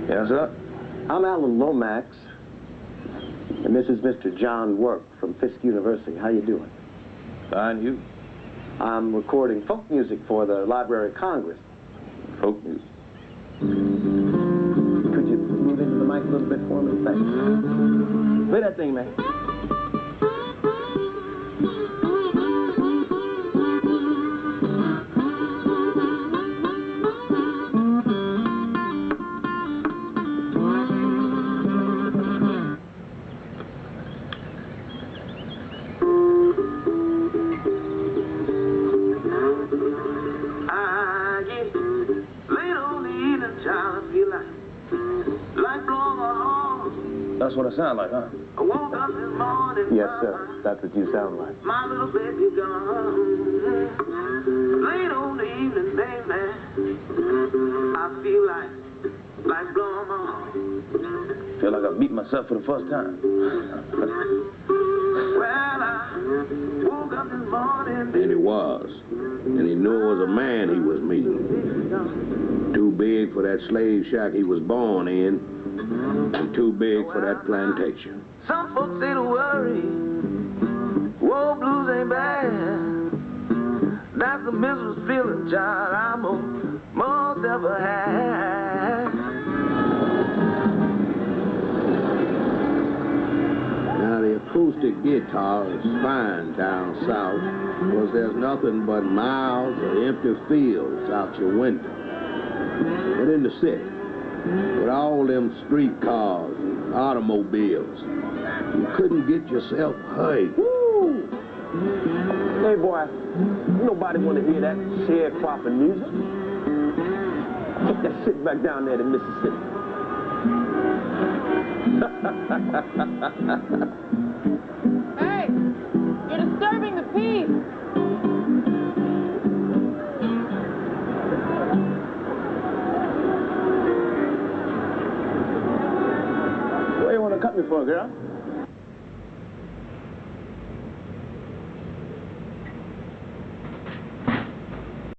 Yes, sir? I'm Alan Lomax, and this is Mr. John Work from Fisk University. How you doing? Fine, you? I'm recording folk music for the Library of Congress. Folk music? Could you move into the mic a little bit for me? Thanks. Play that thing, man. That's what it sounds like, huh? I woke up this morning. Yes, sir. That's what you sound like. My little baby gone. Late on the evening, baby. I feel like blowing my heart. Feel like I beat myself for the first time. Well, I woke up this morning. And he was. And he knew it was a man he was meeting. Too big for that slave shack he was born in, and too big for that plantation. Some folks say to worry, whoa, blues ain't bad. That's the miserable feeling, child, I'm most ever had. Now the acoustic guitar is fine down south, because there's nothing but miles of empty fields out your window. But in the city, with all them streetcars and automobiles, you couldn't get yourself hurried. Woo! Hey, boy, nobody want to hear that sharecropping music. Take that shit back down there to Mississippi. Hey, you're disturbing the peace. What do you want to cut me for, girl?